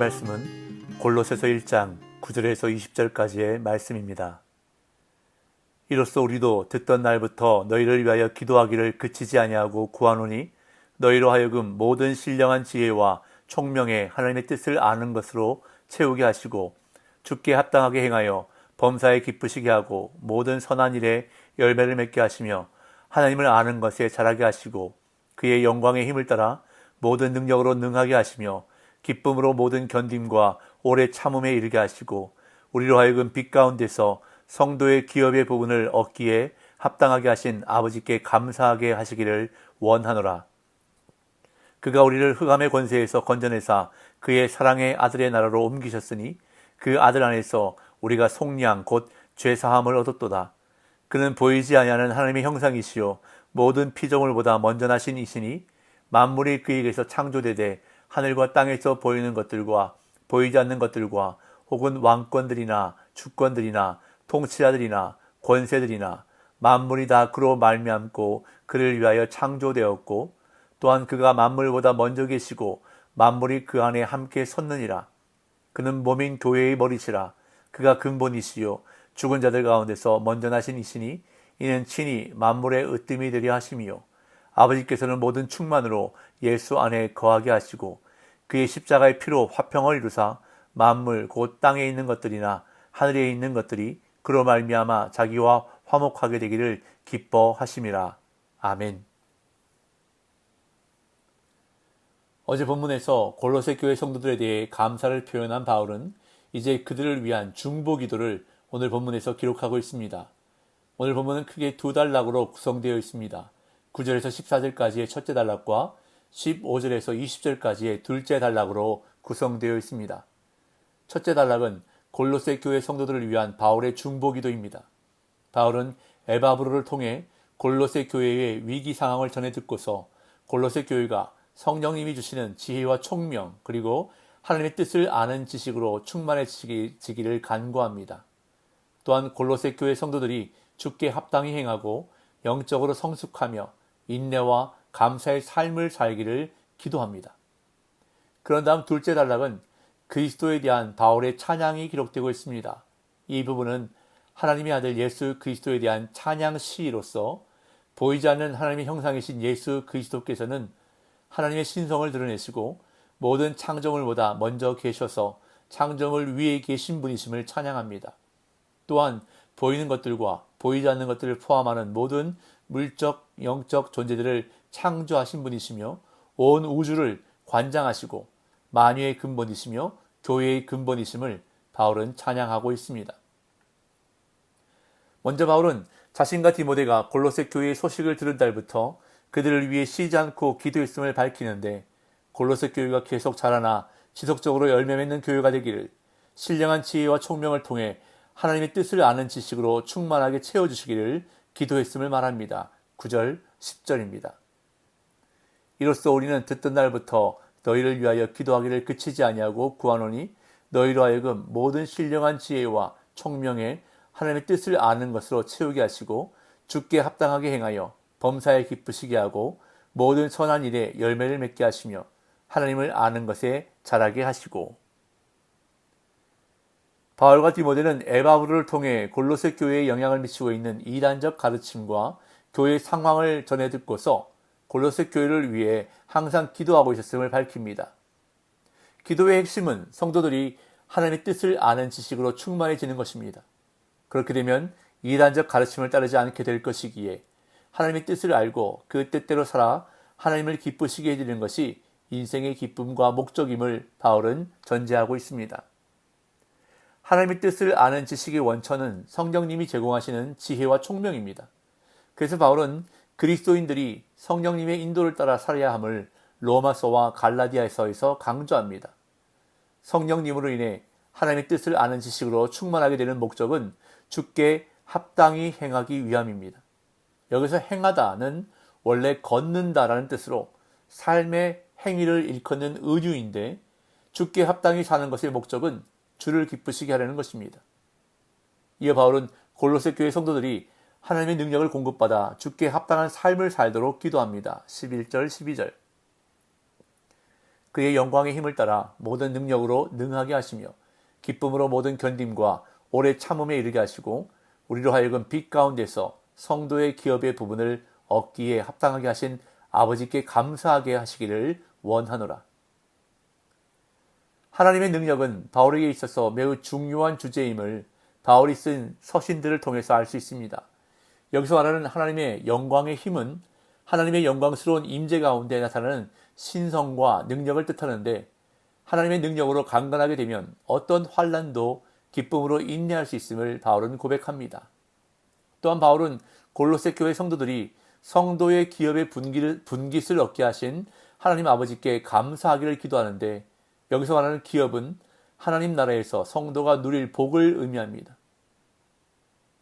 말씀은 골로새서 1장 9절에서 20절까지의 말씀입니다. 이로써 우리도 듣던 날부터 너희를 위하여 기도하기를 그치지 아니하고 구하노니 너희로 하여금 모든 신령한 지혜와 총명에 하나님의 뜻을 아는 것으로 채우게 하시고 주께 합당하게 행하여 범사에 기쁘시게 하고 모든 선한 일에 열매를 맺게 하시며 하나님을 아는 것에 자라게 하시고 그의 영광의 힘을 따라 모든 능력으로 능하게 하시며 기쁨으로 모든 견딤과 오래 참음에 이르게 하시고 우리로 하여금 빛 가운데서 성도의 기업의 부분을 얻기에 합당하게 하신 아버지께 감사하게 하시기를 원하노라. 그가 우리를 흑암의 권세에서 건져내사 그의 사랑의 아들의 나라로 옮기셨으니 그 아들 안에서 우리가 속량 곧 죄사함을 얻었도다. 그는 보이지 아니하는 하나님의 형상이시요 모든 피조물보다 먼저 나신 이시니 만물이 그에게서 창조되되 하늘과 땅에서 보이는 것들과 보이지 않는 것들과 혹은 왕권들이나 주권들이나 통치자들이나 권세들이나 만물이 다 그로 말미암고 그를 위하여 창조되었고 또한 그가 만물보다 먼저 계시고 만물이 그 안에 함께 섰느니라. 그는 몸인 교회의 머리시라. 그가 근본이시요 죽은 자들 가운데서 먼저 나신 이시니 이는 친히 만물의 으뜸이 되려 하심이요 아버지께서는 모든 충만으로 예수 안에 거하게 하시고 그의 십자가의 피로 화평을 이루사 만물 곧 땅에 있는 것들이나 하늘에 있는 것들이 그로 말미암아 자기와 화목하게 되기를 기뻐하심이라. 아멘. 어제 본문에서 골로새 교회 성도들에 대해 감사를 표현한 바울은 이제 그들을 위한 중보 기도를 오늘 본문에서 기록하고 있습니다. 오늘 본문은 크게 두 단락으로 구성되어 있습니다. 9절에서 14절까지의 첫째 단락과 15절에서 20절까지의 둘째 단락으로 구성되어 있습니다. 첫째 단락은 골로새 교회 성도들을 위한 바울의 중보 기도입니다. 바울은 에바브로를 통해 골로새 교회의 위기 상황을 전해 듣고서 골로새 교회가 성령님이 주시는 지혜와 총명 그리고 하나님의 뜻을 아는 지식으로 충만해지기를 간구합니다. 또한 골로새 교회 성도들이 주께 합당히 행하고 영적으로 성숙하며 인내와 감사의 삶을 살기를 기도합니다. 그런 다음 둘째 단락은 그리스도에 대한 바울의 찬양이 기록되고 있습니다. 이 부분은 하나님의 아들 예수 그리스도에 대한 찬양 시로서 보이지 않는 하나님의 형상이신 예수 그리스도께서는 하나님의 신성을 드러내시고 모든 창조물보다 먼저 계셔서 창조물 위에 계신 분이심을 찬양합니다. 또한 보이는 것들과 보이지 않는 것들을 포함하는 모든 물적, 영적 존재들을 창조하신 분이시며 온 우주를 관장하시고 만유의 근본이시며 교회의 근본이심을 바울은 찬양하고 있습니다. 먼저 바울은 자신과 디모데가 골로새 교회의 소식을 들은 달부터 그들을 위해 쉬지 않고 기도했음을 밝히는데 골로새 교회가 계속 자라나 지속적으로 열매 맺는 교회가 되기를 신령한 지혜와 총명을 통해 하나님의 뜻을 아는 지식으로 충만하게 채워주시기를 기도했음을 말합니다. 9절, 10절입니다. 이로써 우리는 듣던 날부터 너희를 위하여 기도하기를 그치지 아니하고 구하노니 너희로 하여금 모든 신령한 지혜와 총명에 하나님의 뜻을 아는 것으로 채우게 하시고 주께 합당하게 행하여 범사에 기쁘시게 하고 모든 선한 일에 열매를 맺게 하시며 하나님을 아는 것에 자라게 하시고. 바울과 디모데는 에바브로를 통해 골로새 교회에 영향을 미치고 있는 이단적 가르침과 교회의 상황을 전해 듣고서 골로새 교회를 위해 항상 기도하고 있었음을 밝힙니다. 기도의 핵심은 성도들이 하나님의 뜻을 아는 지식으로 충만해지는 것입니다. 그렇게 되면 이단적 가르침을 따르지 않게 될 것이기에 하나님의 뜻을 알고 그 뜻대로 살아 하나님을 기쁘시게 해드리는 것이 인생의 기쁨과 목적임을 바울은 전제하고 있습니다. 하나님의 뜻을 아는 지식의 원천은 성령님이 제공하시는 지혜와 총명입니다. 그래서 바울은 그리스도인들이 성령님의 인도를 따라 살아야 함을 로마서와 갈라디아서에서 강조합니다. 성령님으로 인해 하나님의 뜻을 아는 지식으로 충만하게 되는 목적은 주께 합당히 행하기 위함입니다. 여기서 행하다는 원래 걷는다라는 뜻으로 삶의 행위를 일컫는 은유인데 주께 합당히 사는 것의 목적은 주를 기쁘시게 하려는 것입니다. 이어 바울은 골로새 교회 성도들이 하나님의 능력을 공급받아 주께 합당한 삶을 살도록 기도합니다. 11절, 12절. 그의 영광의 힘을 따라 모든 능력으로 능하게 하시며 기쁨으로 모든 견딤과 오래 참음에 이르게 하시고 우리로 하여금 빛 가운데서 성도의 기업의 부분을 얻기에 합당하게 하신 아버지께 감사하게 하시기를 원하노라. 하나님의 능력은 바울에게 있어서 매우 중요한 주제임을 바울이 쓴 서신들을 통해서 알 수 있습니다. 여기서 말하는 하나님의 영광의 힘은 하나님의 영광스러운 임재 가운데 나타나는 신성과 능력을 뜻하는데, 하나님의 능력으로 강건하게 되면 어떤 환난도 기쁨으로 인내할 수 있음을 바울은 고백합니다. 또한 바울은 골로새 교회 성도들이 성도의 기업의 분깃을 얻게 하신 하나님 아버지께 감사하기를 기도하는데, 여기서 말하는 기업은 하나님 나라에서 성도가 누릴 복을 의미합니다.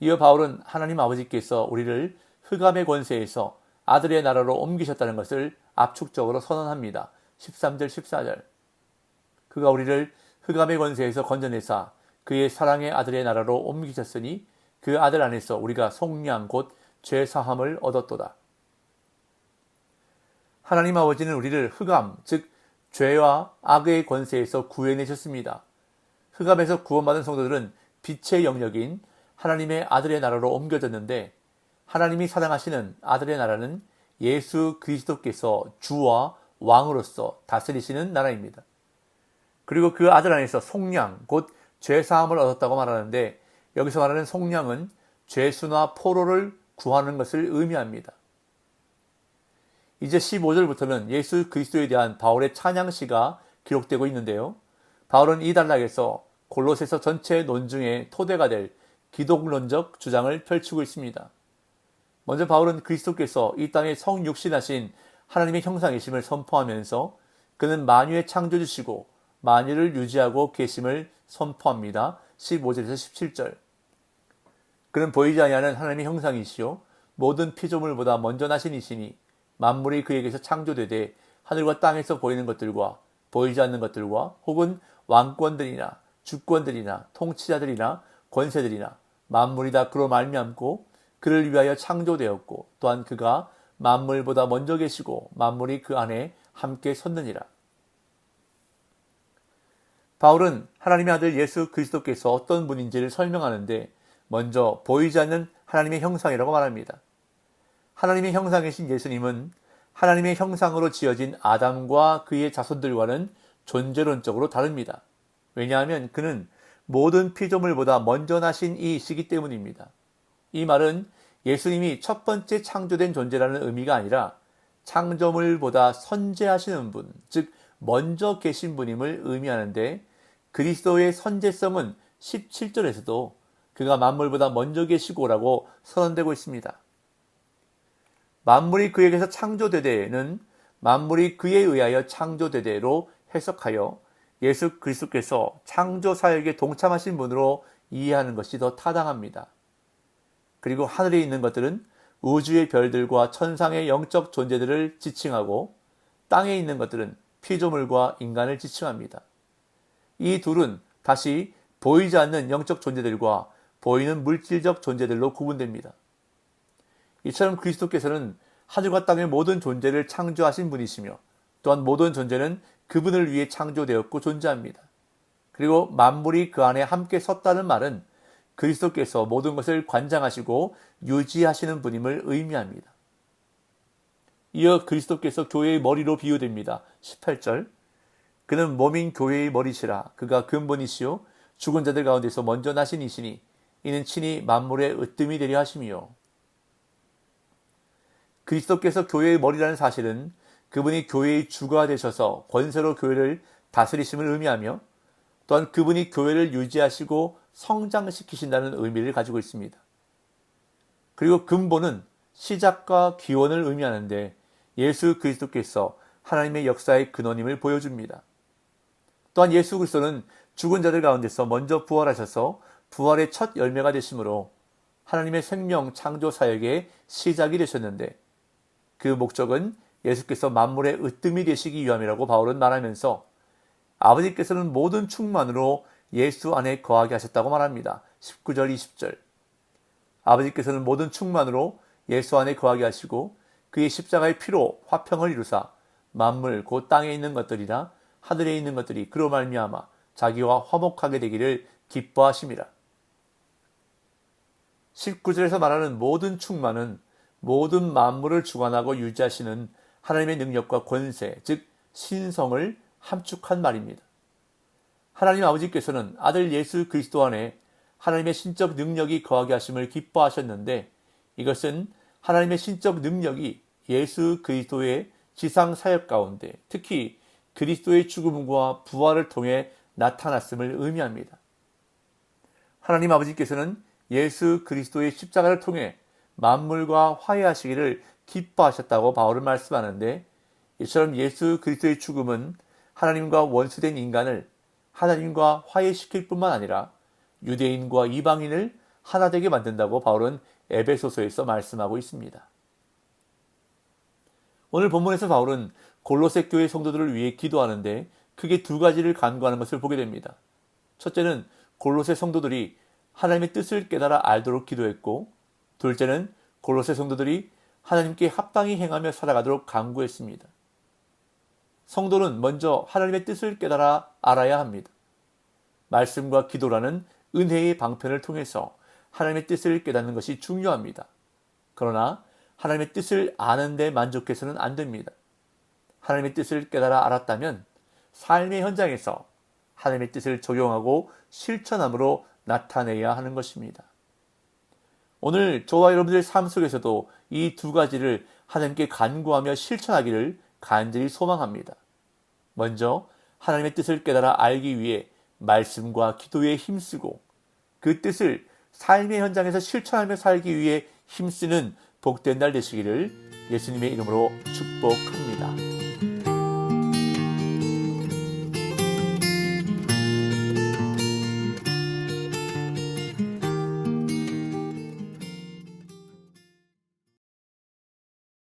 이어 바울은 하나님 아버지께서 우리를 흑암의 권세에서 아들의 나라로 옮기셨다는 것을 압축적으로 선언합니다. 13절 14절. 그가 우리를 흑암의 권세에서 건져내사 그의 사랑의 아들의 나라로 옮기셨으니 그 아들 안에서 우리가 속량 곧 죄사함을 얻었도다. 하나님 아버지는 우리를 흑암, 즉 죄와 악의 권세에서 구해내셨습니다. 흑암에서 구원받은 성도들은 빛의 영역인 하나님의 아들의 나라로 옮겨졌는데, 하나님이 사랑하시는 아들의 나라는 예수 그리스도께서 주와 왕으로서 다스리시는 나라입니다. 그리고 그 아들 안에서 속량, 곧 죄사함을 얻었다고 말하는데, 여기서 말하는 속량은 죄수나 포로를 구하는 것을 의미합니다. 이제 15절부터는 예수 그리스도에 대한 바울의 찬양시가 기록되고 있는데요. 바울은 이 단락에서 골로새서 전체 논중의 토대가 될 기독론적 주장을 펼치고 있습니다. 먼저 바울은 그리스도께서 이 땅에 성육신하신 하나님의 형상이심을 선포하면서 그는 만유의 창조주시고 만유를 유지하고 계심을 선포합니다. 15절에서 17절. 그는 보이지 아니하는 하나님의 형상이시요 모든 피조물보다 먼저 나신 이시니 만물이 그에게서 창조되되 하늘과 땅에서 보이는 것들과 보이지 않는 것들과 혹은 왕권들이나 주권들이나 통치자들이나 권세들이나 만물이 다 그로 말미암고 그를 위하여 창조되었고 또한 그가 만물보다 먼저 계시고 만물이 그 안에 함께 섰느니라. 바울은 하나님의 아들 예수 그리스도께서 어떤 분인지를 설명하는데, 먼저 보이지 않는 하나님의 형상이라고 말합니다. 하나님의 형상이신 예수님은 하나님의 형상으로 지어진 아담과 그의 자손들과는 존재론적으로 다릅니다. 왜냐하면 그는 모든 피조물보다 먼저 나신 이시기 때문입니다. 이 말은 예수님이 첫 번째 창조된 존재라는 의미가 아니라 창조물보다 선재하시는 분, 즉 먼저 계신 분임을 의미하는데, 그리스도의 선재성은 17절에서도 그가 만물보다 먼저 계시고라고 선언되고 있습니다. 만물이 그에게서 창조되되는 만물이 그에 의하여 창조되되로 해석하여 예수 그리스도께서 창조 사역에 동참하신 분으로 이해하는 것이 더 타당합니다. 그리고 하늘에 있는 것들은 우주의 별들과 천상의 영적 존재들을 지칭하고, 땅에 있는 것들은 피조물과 인간을 지칭합니다. 이 둘은 다시 보이지 않는 영적 존재들과 보이는 물질적 존재들로 구분됩니다. 이처럼 그리스도께서는 하늘과 땅의 모든 존재를 창조하신 분이시며, 또한 모든 존재는 그분을 위해 창조되었고 존재합니다. 그리고 만물이 그 안에 함께 섰다는 말은 그리스도께서 모든 것을 관장하시고 유지하시는 분임을 의미합니다. 이어 그리스도께서 교회의 머리로 비유됩니다. 18절. 그는 몸인 교회의 머리시라. 그가 근본이시요 죽은 자들 가운데서 먼저 나신 이시니 이는 친히 만물의 으뜸이 되려 하심이요. 그리스도께서 교회의 머리라는 사실은 그분이 교회의 주가 되셔서 권세로 교회를 다스리심을 의미하며, 또한 그분이 교회를 유지하시고 성장시키신다는 의미를 가지고 있습니다. 그리고 근본은 시작과 기원을 의미하는데, 예수 그리스도께서 하나님의 역사의 근원임을 보여줍니다. 또한 예수 그리스도는 죽은 자들 가운데서 먼저 부활하셔서 부활의 첫 열매가 되심으로 하나님의 생명 창조 사역의 시작이 되셨는데, 그 목적은 예수께서 만물의 으뜸이 되시기 위함이라고 바울은 말하면서, 아버지께서는 모든 충만으로 예수 안에 거하게 하셨다고 말합니다. 19절 20절. 아버지께서는 모든 충만으로 예수 안에 거하게 하시고 그의 십자가의 피로 화평을 이루사 만물 곧 땅에 있는 것들이나 하늘에 있는 것들이 그로 말미암아 자기와 화목하게 되기를 기뻐하심이라. 19절에서 말하는 모든 충만은 모든 만물을 주관하고 유지하시는 하나님의 능력과 권세, 즉 신성을 함축한 말입니다. 하나님 아버지께서는 아들 예수 그리스도 안에 하나님의 신적 능력이 거하게 하심을 기뻐하셨는데, 이것은 하나님의 신적 능력이 예수 그리스도의 지상 사역 가운데 특히 그리스도의 죽음과 부활을 통해 나타났음을 의미합니다. 하나님 아버지께서는 예수 그리스도의 십자가를 통해 만물과 화해하시기를 기뻐하셨다고 바울은 말씀하는데, 이처럼 예수 그리스도의 죽음은 하나님과 원수된 인간을 하나님과 화해시킬 뿐만 아니라 유대인과 이방인을 하나 되게 만든다고 바울은 에베소서에서 말씀하고 있습니다. 오늘 본문에서 바울은 골로새 교회 성도들을 위해 기도하는데 크게 두 가지를 간구하는 것을 보게 됩니다. 첫째는 골로새 성도들이 하나님의 뜻을 깨달아 알도록 기도했고, 둘째는 골로새 성도들이 하나님께 합당히 행하며 살아가도록 간구했습니다. 성도는 먼저 하나님의 뜻을 깨달아 알아야 합니다. 말씀과 기도라는 은혜의 방편을 통해서 하나님의 뜻을 깨닫는 것이 중요합니다. 그러나 하나님의 뜻을 아는 데 만족해서는 안 됩니다. 하나님의 뜻을 깨달아 알았다면 삶의 현장에서 하나님의 뜻을 적용하고 실천함으로 나타내야 하는 것입니다. 오늘 저와 여러분들의 삶 속에서도 이 두 가지를 하나님께 간구하며 실천하기를 간절히 소망합니다. 먼저 하나님의 뜻을 깨달아 알기 위해 말씀과 기도에 힘쓰고, 그 뜻을 삶의 현장에서 실천하며 살기 위해 힘쓰는 복된 날 되시기를 예수님의 이름으로 축복합니다.